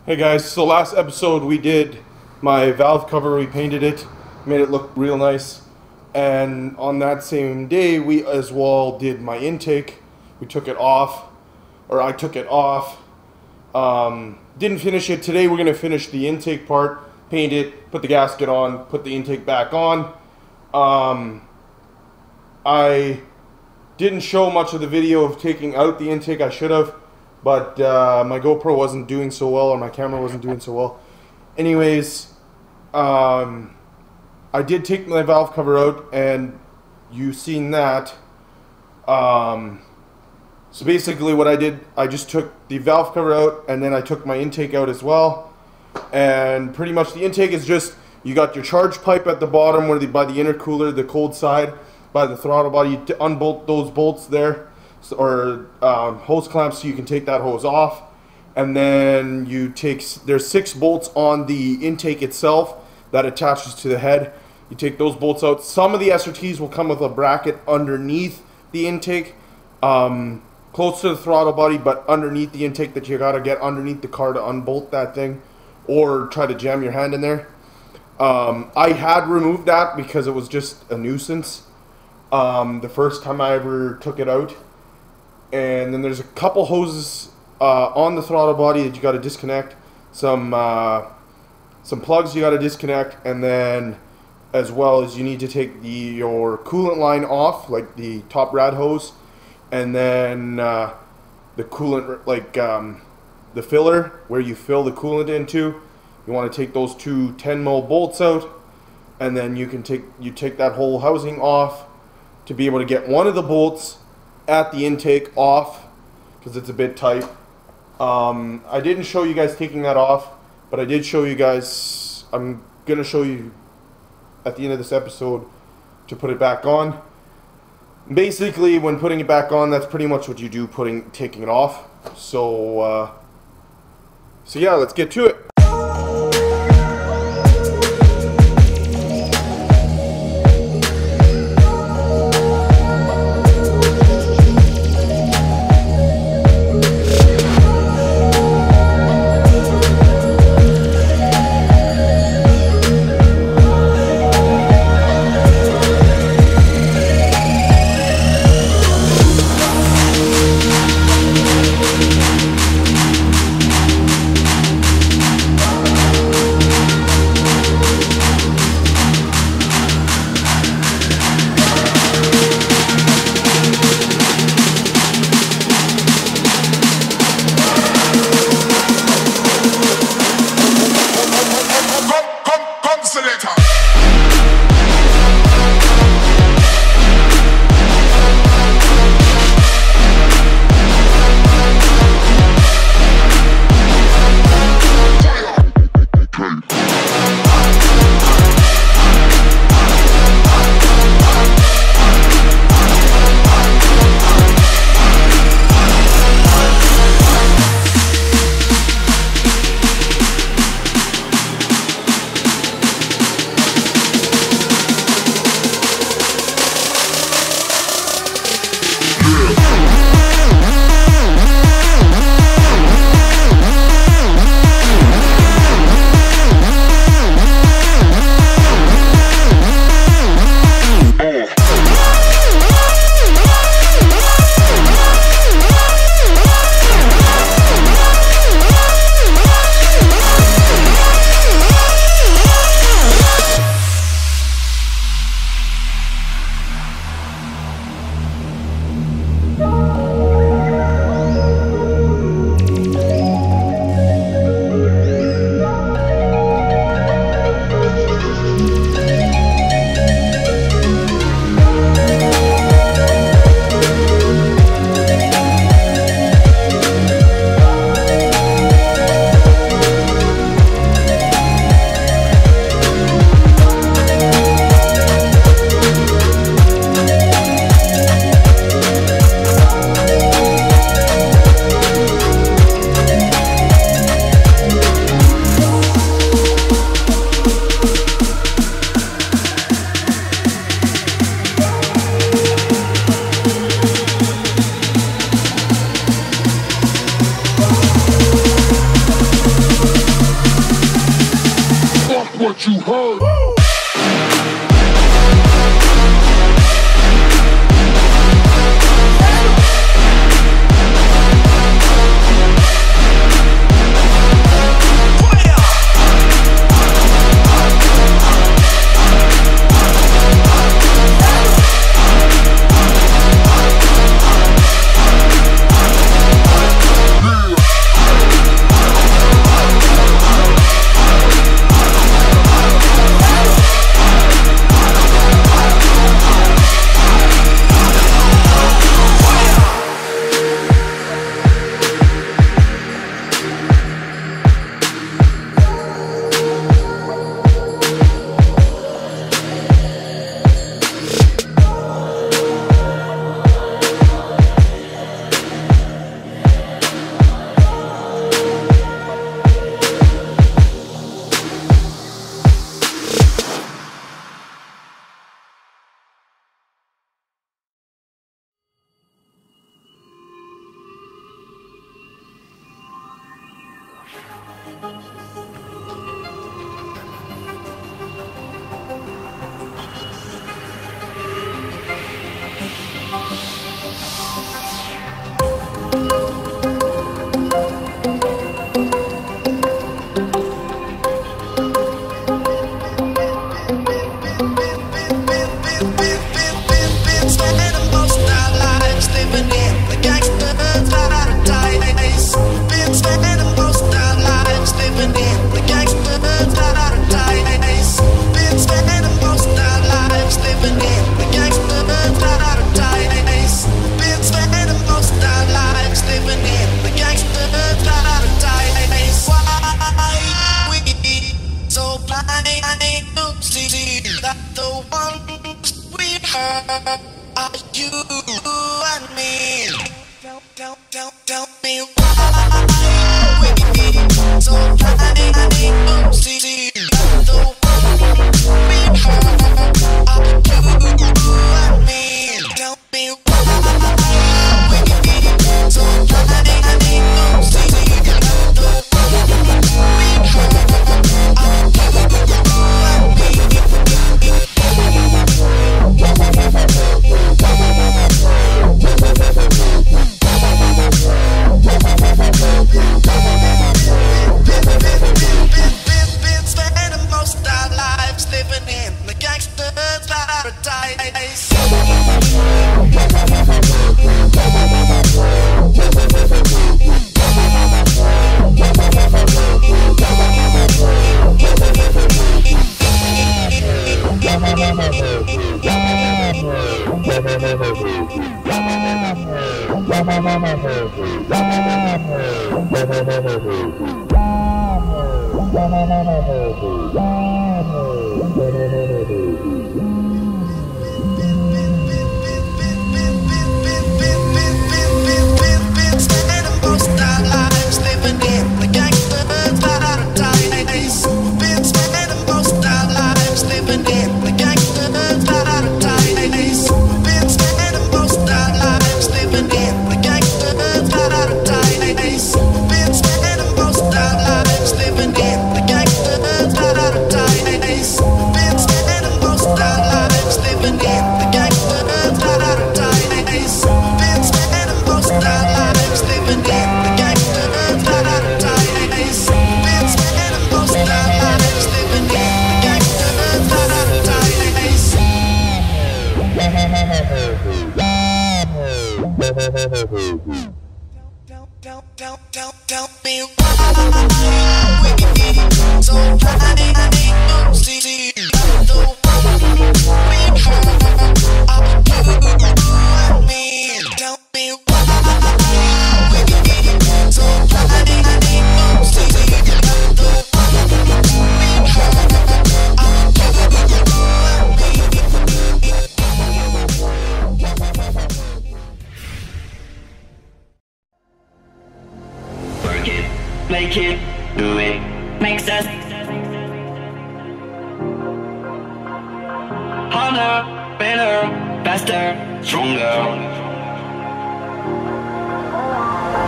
Hey guys, so last episode we did my valve cover, we painted it, made it look real nice, and on that same day we as well did my intake. We took it off, or I took it off, didn't finish it. Today we're going to finish the intake part, paint it, put the gasket on, put the intake back on. I didn't show much of the video of taking out the intake. I should have. But my GoPro wasn't doing so well, or my camera wasn't doing so well. Anyways, I did take my valve cover out, and you've seen that. So basically what I did, I just took the valve cover out, and then I took my intake out as well. And pretty much the intake is just, you got your charge pipe at the bottom, where by the intercooler, the cold side, by the throttle body. You unbolt those bolts there, or hose clamps, so you can take that hose off. And then you take, there's 6 bolts on the intake itself that attaches to the head. You take those bolts out. Some of the SRTs will come with a bracket underneath the intake, close to the throttle body, but underneath the intake, that you gotta get underneath the car to unbolt that thing, or try to jam your hand in there. I had removed that because it was just a nuisance the first time I ever took it out. And then there's a couple hoses on the throttle body that you got to disconnect. Some plugs you got to disconnect, and then as well as you need to take your coolant line off, like the top rad hose, and then the coolant, like the filler where you fill the coolant into. You want to take those 2 10mm bolts out, and then you take that whole housing off to be able to get one of the bolts at the intake off, because it's a bit tight. I didn't show you guys taking that off, but I did show you guys, I'm gonna show you at the end of this episode to put it back on. Basically, when putting it back on, that's pretty much what you do, taking it off. So yeah, let's get to it. what you heard. Make it, do it, makes us harder, better, faster, stronger.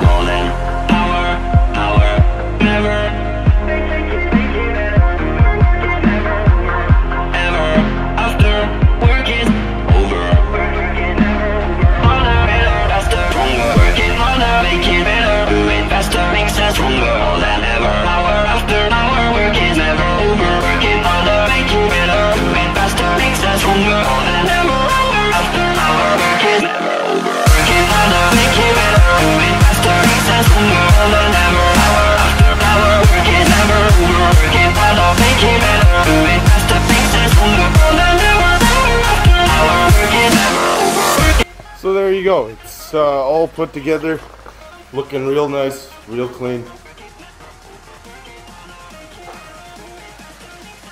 More than power, never. you go. It's all put together, looking real nice, real clean.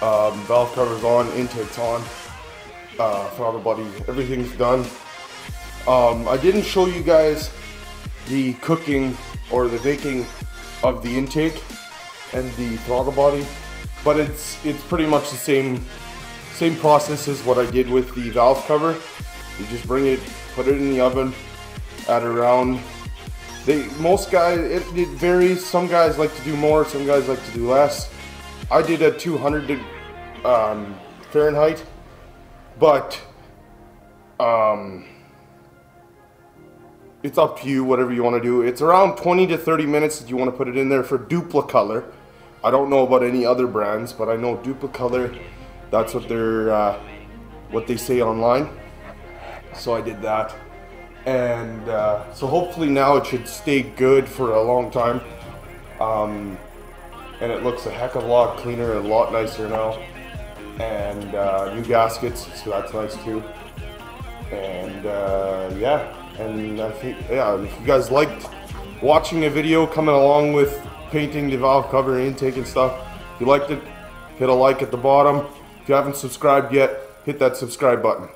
Valve cover's on, intake's on, throttle body, everything's done. I didn't show you guys the cooking or the baking of the intake and the throttle body, but it's pretty much the same process as what I did with the valve cover. You just bring it, put it in the oven at around, most guys, it varies. Some guys like to do more, some guys like to do less. I did at 200 Fahrenheit, but it's up to you, whatever you want to do. It's around 20 to 30 minutes that you want to put it in there for Duplicolor. I don't know about any other brands, but I know Duplicolor, that's what they're what they say online. So I did that, and so hopefully now it should stay good for a long time. And it looks a heck of a lot cleaner and a lot nicer now. And new gaskets, so that's nice too. And yeah, and I think, yeah, if you guys liked watching a video coming along with painting the valve cover and intake and stuff, if you liked it, hit a like at the bottom. If you haven't subscribed yet, hit that subscribe button.